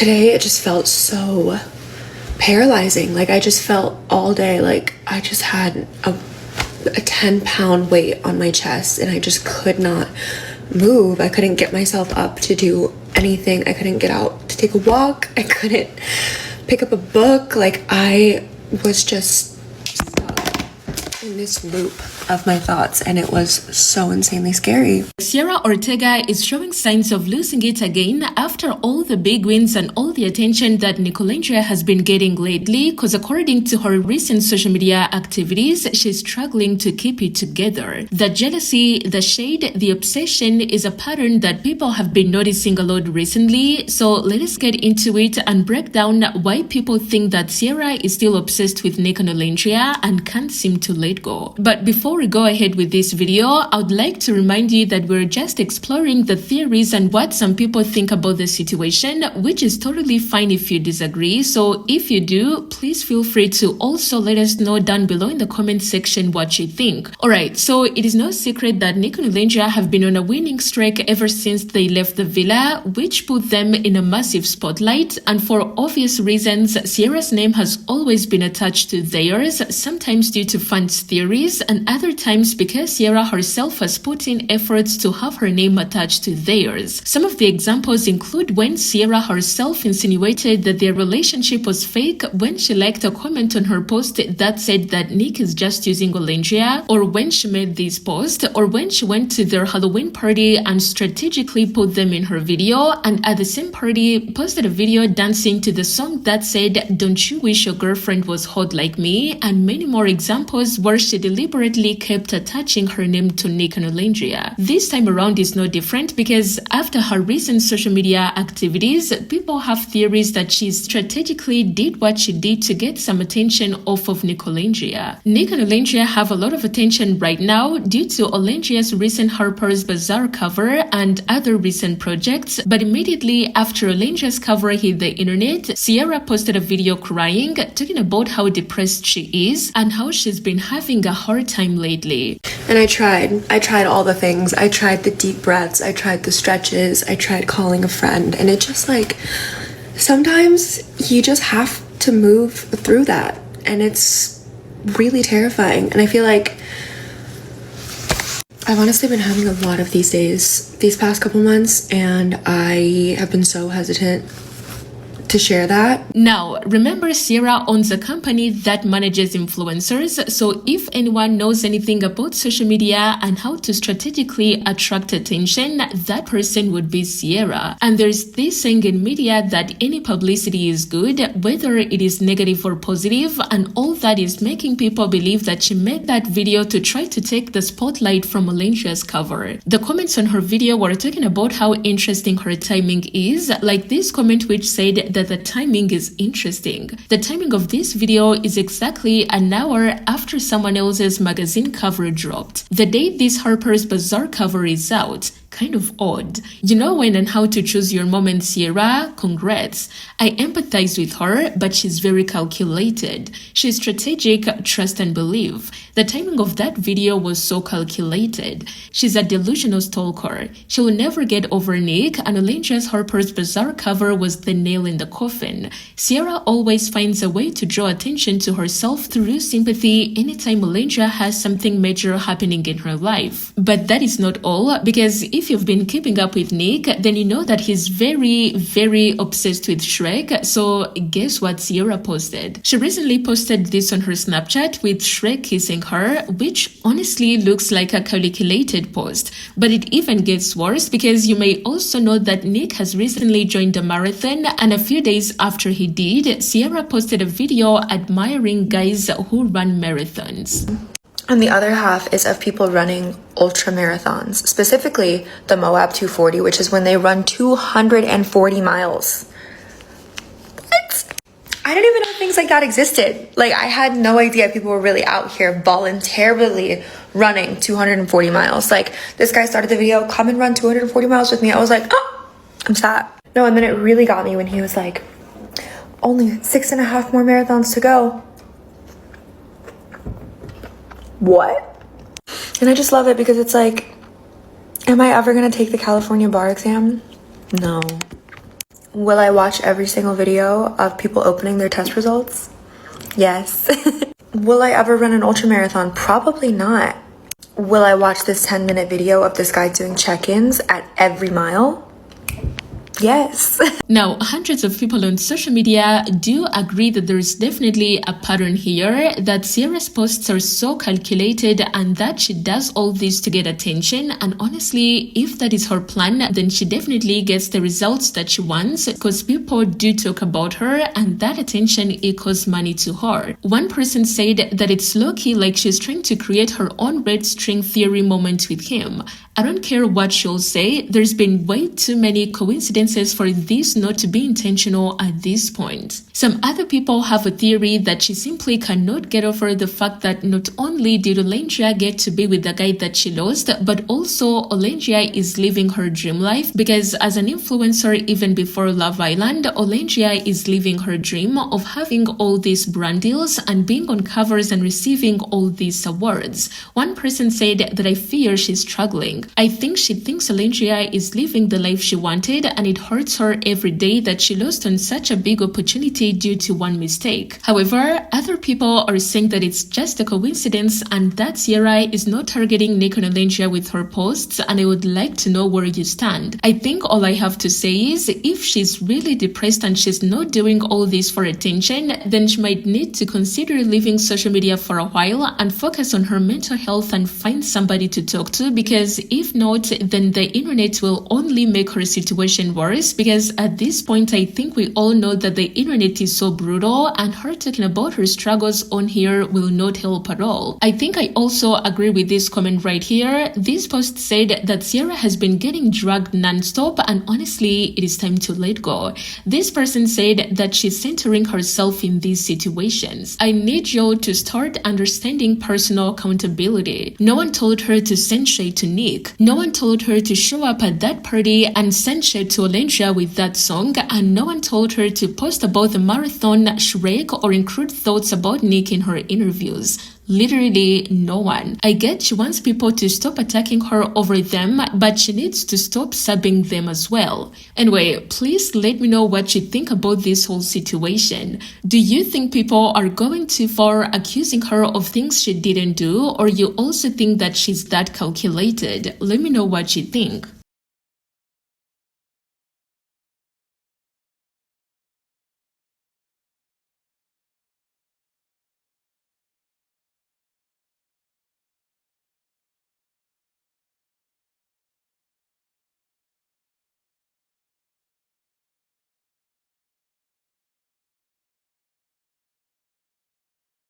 today it just felt so paralyzing. Like I just felt all day like I just had a 10-pound weight on my chest and I just could not move. I couldn't get myself up to do anything. I couldn't get out to take a walk. I couldn't pick up a book. Like I was just stuck in this loop of my thoughts, and it was so insanely scary. Sierra Ortega is showing signs of losing it again after all the big wins and all the attention that Nicolandria has been getting lately, because according to her recent social media activities, she's struggling to keep it together. The jealousy, the shade, the obsession is a pattern that people have been noticing a lot recently, so let us get into it and break down why people think that Sierra is still obsessed with Nicolandria and can't seem to let go. But before we go ahead with this video, I would like to remind you that we're just exploring the theories and what some people think about the situation, which is totally fine if you disagree. So if you do, please feel free to also let us know down below in the comment section what you think. Alright, so it is no secret that Nicolandria have been on a winning streak ever since they left the villa, which put them in a massive spotlight, and for obvious reasons, Sierra's name has always been attached to theirs, sometimes due to fans' theories and other times because Sierra herself has put in efforts to have her name attached to theirs. Some of the examples include when Sierra herself insinuated that their relationship was fake when she liked a comment on her post that said that Nick is just using Olandria, or when she made this post, or when she went to their Halloween party and strategically put them in her video, and at the same party posted a video dancing to the song that said, "Don't you wish your girlfriend was hot like me?" and many more examples where she deliberately kept attaching her name to Nicolandria. This time around is no different because after her recent social media activities, people have theories that she strategically did what she did to get some attention off of Nicolandria. Nicolandria have a lot of attention right now due to Olandria's recent Harper's Bazaar cover and other recent projects, but immediately after Olandria's cover hit the internet, Sierra posted a video crying, talking about how depressed she is and how she's been having a hard time lately. And I tried all the things. I tried the deep breaths, I tried the stretches, I tried calling a friend, and it just like, sometimes you just have to move through that, and it's really terrifying. And I feel like I've honestly been having a lot of these days, these past couple months, and I have been so hesitant to share that. Now, remember, Sierra owns a company that manages influencers, so if anyone knows anything about social media and how to strategically attract attention, that person would be Sierra. And there's this saying in media that any publicity is good, whether it is negative or positive, and all that is making people believe that she made that video to try to take the spotlight from Olandria's cover. The comments on her video were talking about how interesting her timing is, like this comment which said that the timing is interesting. The timing of this video is exactly an hour after someone else's magazine cover dropped. The day this Harper's Bazaar cover is out. Kind of odd. You know when and how to choose your moment, Sierra? Congrats. I empathize with her, but she's very calculated. She's strategic, trust and believe. The timing of that video was so calculated. She's a delusional stalker. She will never get over Nick, and Olandria's Harper's Bazaar cover was the nail in the coffin. Sierra always finds a way to draw attention to herself through sympathy anytime Olandria has something major happening in her life. But that is not all, because if you've been keeping up with Nick, then you know that he's very, very obsessed with Shrek. So guess what Sierra posted? She recently posted this on her Snapchat with Shrek kissing her, which honestly looks like a calculated post. But it even gets worse because you may also know that Nick has recently joined a marathon, and a few days after he did, Sierra posted a video admiring guys who run marathons. And the other half is of people running ultra marathons, specifically the Moab 240, which is when they run 240 miles. What? I didn't even know things like that existed. Like, I had no idea people were really out here voluntarily running 240 miles. Like, this guy started the video, "Come and run 240 miles with me." I was like, oh, I'm sad. No, and then it really got me when he was like, only 6.5 more marathons to go. What? And I just love it because it's like, am I ever gonna take the California bar exam? No. Will I watch every single video of people opening their test results? Yes. Will I ever run an ultramarathon? Probably not. Will I watch this 10-minute video of this guy doing check-ins at every mile? Yes. Now, hundreds of people on social media do agree that there is definitely a pattern here, that Cierra's posts are so calculated and that she does all this to get attention. And honestly, if that is her plan, then she definitely gets the results that she wants, because people do talk about her and that attention equals money to her. One person said that it's low-key like she's trying to create her own red string theory moment with him. I don't care what she'll say, there's been way too many coincidences for this not to be intentional at this point. Some other people have a theory that she simply cannot get over the fact that not only did Olandria get to be with the guy that she lost, but also Olandria is living her dream life, because as an influencer even before Love Island, Olandria is living her dream of having all these brand deals and being on covers and receiving all these awards. One person said that I fear she's struggling. I think she thinks Olandria is living the life she wanted, and it hurts her every day that she lost on such a big opportunity due to one mistake. However, other people are saying that it's just a coincidence and that Cierra is not targeting Nick and Olandria with her posts, and I would like to know where you stand. I think all I have to say is, if she's really depressed and she's not doing all this for attention, then she might need to consider leaving social media for a while and focus on her mental health and find somebody to talk to, because if not, then the internet will only make her situation worse, because at this point I think we all know that the internet is so brutal and her talking about her struggles on here will not help at all. I think I also agree with this comment right here. This post said that Cierra has been getting dragged non-stop and honestly it is time to let go. This person said that she's centering herself in these situations. I need you to start understanding personal accountability. No one told her to send shade to Nick. No one told her to show up at that party and send shade to Olandria with that song, and no one told her to post about the marathon, Shrek, or include thoughts about Nick in her interviews. Literally no one. I get she wants people to stop attacking her over them, but she needs to stop subbing them as well. Anyway, please let me know what you think about this whole situation. Do you think people are going too far accusing her of things she didn't do, or you also think that she's that calculated? Let me know what you think.